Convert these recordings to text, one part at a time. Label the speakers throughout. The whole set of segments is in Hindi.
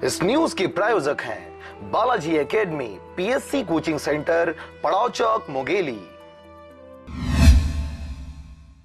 Speaker 1: इस न्यूज के प्रायोजक हैं Balaji academy, PSC coaching centre, पड़ाव चौक, मुंगेली।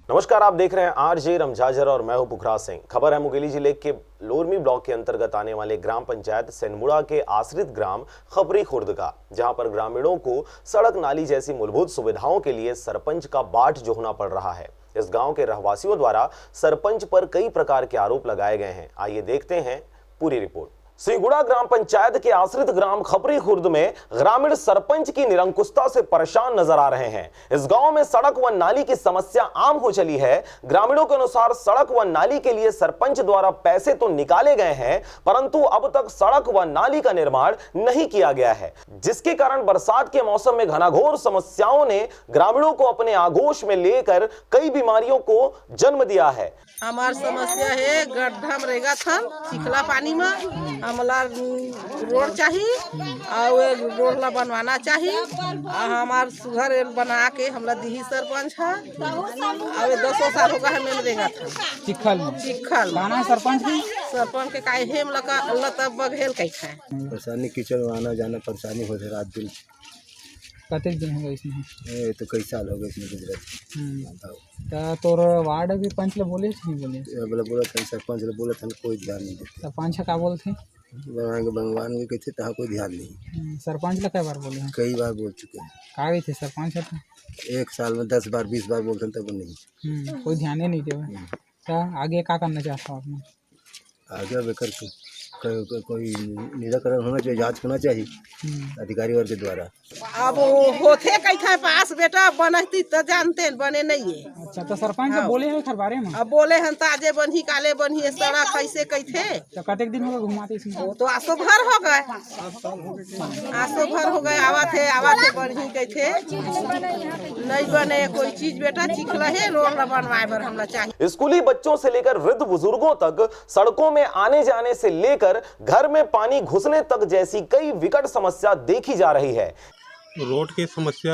Speaker 2: नमस्कार, आप देख रहे हैं आरजे रमजाजर और मैं हूं पुखराज सिंह। खबर है मुंगेली जिले के लोरमी ब्लॉक के अंतर्गत आने वाले ग्राम पंचायत सेनमुड़ा के आश्रित ग्राम खपरी खुर्द का, जहां पर ग्रामीणों को सड़क नाली जैसी मूलभूत सुविधाओं के लिए सरपंच का बाट जोहना पड़ रहा है। इस गांव के रहवासियों द्वारा सरपंच पर कई प्रकार के आरोप लगाए गए हैं। आइए देखते हैं पूरी रिपोर्ट। सिंगुड़ा ग्राम पंचायत के आश्रित ग्राम खपरी खुर्द में ग्रामीण सरपंच की निरंकुशता से परेशान नजर आ रहे हैं। इस गांव में सड़क व नाली की समस्या आम हो चली है। ग्रामीणों के अनुसार सड़क व नाली के लिए सरपंच द्वारा पैसे तो निकाले गए हैं, परंतु अब तक सड़क व नाली का निर्माण नहीं किया गया है, जिसके कारण बरसात के मौसम में घनाघोर समस्याओं ने ग्रामीणों को अपने आगोश में लेकर कई बीमारियों को जन्म दिया है।
Speaker 3: हमार समस्या है गड्ढा में रहेगा था चिखला पानी में हमला रोड चाहिए और रोड ला बनवाना चाहिए। हमार सुघर बना के हमला दिही सरपंच है और 10 साल होगा है मिल देगा था चिखल
Speaker 4: गाना सरपंच
Speaker 3: के काहे हेम लगा अल्लाह तब बघेल कई खाए
Speaker 5: परेशानी कीचड़ आना जाना परेशानी हो रात दिन।
Speaker 4: कतेक दिन हो गए इसमें?
Speaker 5: ये तो कई साल हो गए इसमें गुजरात।
Speaker 4: तोर वार्ड भी पंच ले बोले नहीं बोले?
Speaker 5: बोला था सरपंच ले बोला था, कोई ध्यान नहीं देते।
Speaker 4: सरपंच का बोलते
Speaker 5: भगवान के कहते तहाँ कोई ध्यान नहीं।
Speaker 4: सरपंच ला कई बार बोले हैं?
Speaker 5: कई बार बोल चुके हैं।
Speaker 4: का गई थे सरपंच था?
Speaker 5: एक साल में 10 बार 20 बार बोलते तब नहीं।
Speaker 4: कोई ध्यान ही नहीं दे। तो आगे क्या करना चाहता हूँ आपने?
Speaker 5: आगे बेकर कोई निराकरण होना चाहिए, जांच होना चाहिए अधिकारी वर्ग के द्वारा।
Speaker 3: अब होते कई पास बेटा बनती तो जानते बने नहीं है।
Speaker 4: अच्छा, तो सरपंच बोले हैं खर बारे में?
Speaker 3: अब बोले हैं ताजे बनी काले बनी सड़क कैसे कई थे।
Speaker 4: तो कतेक दिन हो गए घुमाते इसमें?
Speaker 3: वो तो आसो भर हो गए, आसो भर हो गए। आवा थे बनी कई थे नहीं बने कोई चीज बेटा चिखला है रोड ला बनवाए बर हमला चाहिए।
Speaker 2: स्कूली बच्चों से लेकर वृद्ध बुजुर्गों तक सड़कों में आने जाने से लेकर घर में पानी घुसने तक जैसी कई विकट समस्या देखी जा रही है।
Speaker 6: रोड की समस्या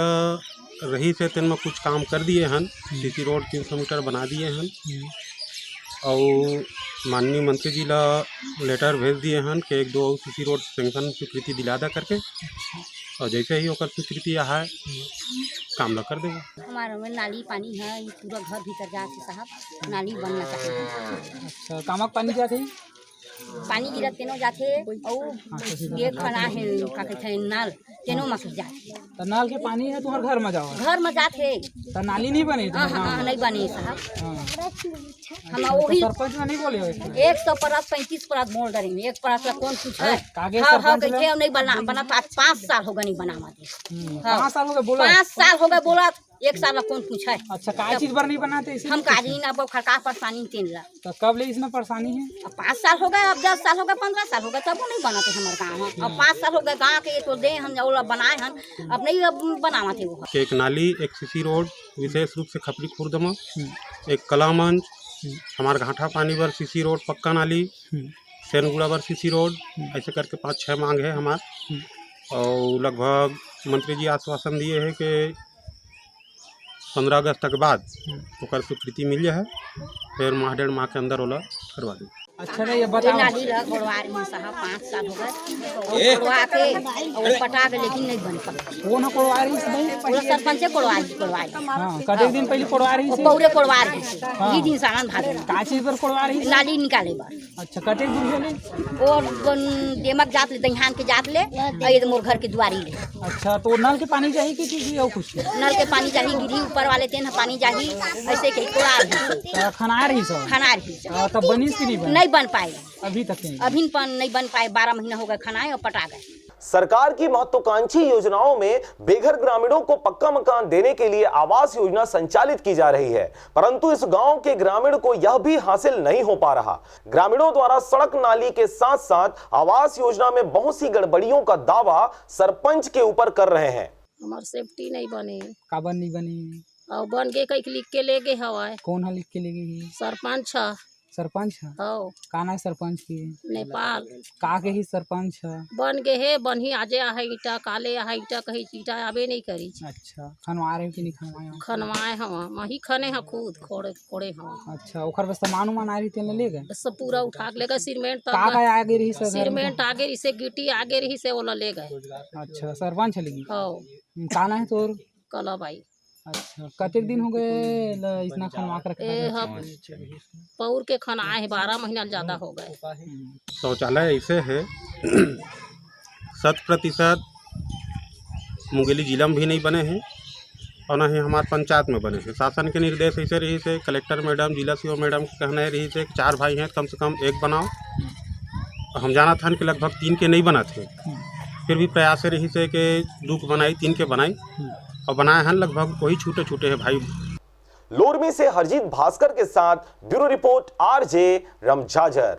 Speaker 6: रही से तेन में कुछ काम कर दिए हन। सीसी रोड 300 मीटर बना दिए हन और माननीय मंत्री जी ला लेटर भेज दिए हन कि 1-2 सीसी रोड सेंक्शन स्वीकृति दिला दा करके, और जैसे ही होकर स्वीकृति है काम ला कर देगा।
Speaker 7: हमारे में नाली पानी है, पूरा घर भीतर जाके साहब नाली बनना चाहिए।
Speaker 4: अच्छा, कामक पानी जाते हैं?
Speaker 7: पानी गिरत तेनो जाते और एक खना है का कहते हैं नाल तेनो मस जाते।
Speaker 4: तो नाल के पानी है तुम्हारे घर में जाओ?
Speaker 7: घर में जाते
Speaker 4: तो नाली नहीं बनी?
Speaker 7: हाँ नहीं बनी साहब। हम वही
Speaker 4: सरपंच ने नहीं बोले?
Speaker 7: 100 परत 35 परत बोल रहे हैं। एक परत ला कौन पूछा है? हाँ कहते नहीं बना 5 साल हो गए नहीं बना माते।
Speaker 4: 5 साल हो गए बोला?
Speaker 7: 5 साल हो गए बोला, 1 साल ला कौन पूछा है?
Speaker 4: अच्छा, का चीज पर नहीं बनाते इसे?
Speaker 7: हम काजी ना खड़का परेशानी तीन ला।
Speaker 4: तो कब ले इसमें परेशानी है?
Speaker 7: 5 साल हो गए, अब 10 साल हो गए, 15 साल हो गए, तब नहीं बनाते हमारे गाँव में। अब 5 साल हो गए गाँव के तो दे हम जो बनाए हम अब नहीं अब बनाते वो।
Speaker 6: एक नाली, एक सीसी रोड विशेष रूप से खपरी खुर्द में, एक कला मंच, हमारे घाटा पानी पर सीसी रोड पक्का नाली, सेनगुड़ा पर सीसी रोड, ऐसे करके 5-6 मांग है हमारे। और लगभग मंत्री जी आश्वासन दिए हैं कि 15 अगस्त तक बाद ओकर स्वीकृति मिल जाए, फिर माह 1.5 माह के अंदर ओला करवा दें।
Speaker 4: अच्छा, नहीं ये बताओ।
Speaker 7: नाली ला कोड़वा रही हैं साहब, 5 साल हो गए कोड़वा के और पटा के, लेकिन नहीं बन पाता।
Speaker 4: वो ना कोड़वा रही है?
Speaker 7: पूरा सरपंच से कोड़वाई।
Speaker 4: हाँ, कतेक दिन पहले कोड़वा रही है?
Speaker 7: पूरे कोड़वा रही है। ये दिन सालन भागे
Speaker 4: का चीज पर कोड़वा रही है?
Speaker 7: नाली निकाले बार।
Speaker 4: अच्छा, कतेक दूर चले?
Speaker 7: और देमक जात ले, दहिहान के जात ले, ये मोर घर के दुआरी ले।
Speaker 4: अच्छा, तो नल के पानी चाहिए कि चीज और कुछ?
Speaker 7: नल के पानी चाहिए, गिरी ऊपर वाले तेन पानी चाहिए, ऐसे कहीं कोड़ा रही
Speaker 4: खना रही सब?
Speaker 7: खाना रही
Speaker 4: तब बनी कि
Speaker 7: नहीं बन पाए
Speaker 4: अभी तक नहीं?
Speaker 7: अभी नहीं बन पाए, 12 महीना हो गए खाना और पटा गए।
Speaker 2: सरकार की महत्वाकांक्षी योजनाओं में बेघर ग्रामीणों को पक्का मकान देने के लिए आवास योजना संचालित की जा रही है, परंतु इस गांव के ग्रामीण को यह भी हासिल नहीं हो पा रहा। ग्रामीणों द्वारा सड़क नाली के साथ साथ आवास योजना में बहुत सी गड़बड़ियों का दावा सरपंच के ऊपर कर रहे हैं।
Speaker 8: हमार सेफ्टी नहीं बने।
Speaker 4: काबर नहीं बनी?
Speaker 8: और बन के कई लिख के ले गए हवा।
Speaker 4: कौन है लिख के ले गई?
Speaker 8: सरपंच
Speaker 4: सरपंच है
Speaker 8: हो
Speaker 4: का ना है सरपंच की
Speaker 8: नेपाल
Speaker 4: का के ही सरपंच है।
Speaker 8: बन गे हे बनही आजे आहे ईटा काले आहे ईटा कही ईटा आबे नहीं करी
Speaker 4: अच्छा खनवा रहे कि नहीं खनवाए हो?
Speaker 8: खनवाए हम मही खने हैं खुद खोड़े खोड़े हम
Speaker 4: अच्छा ओकर बस सामान उमान आ रही तेल ले गए
Speaker 8: सब पूरा उठा के ले गए सीमेंट
Speaker 4: का
Speaker 8: तक
Speaker 4: का आगे रही सर घर में?
Speaker 8: सीमेंट आगे रही से गिट्टी आगे रही से ओला ले गए
Speaker 4: अच्छा सरपंच लगी
Speaker 8: हो
Speaker 4: का ना है तोर?
Speaker 8: कला भाई
Speaker 4: अच्छा कतेक दिन हो गए इतना खनवा कर
Speaker 8: ए
Speaker 4: रखा
Speaker 8: हम पौर के खनाए हैं 12 महीना ज्यादा हो गए।
Speaker 6: शौचालय ऐसे है 100% मुंगेली जिला में भी नहीं बने हैं और न ही हमारे पंचायत में बने हैं। शासन के निर्देश ऐसे रही से कलेक्टर मैडम जिला सीओ मैडम के कहना रही से 4 भाई हैं कम से कम एक बनाओ। और हम जाना था कि लगभग 3 के नहीं बना थे, फिर भी प्रयास रही से कि 2 के बनाई 3 के बनाई और बनाए हैं लगभग वही छूटे छूटे हैं भाई।
Speaker 2: लोरमी से हरजीत भास्कर के साथ ब्यूरो रिपोर्ट आरजे रमझाझर।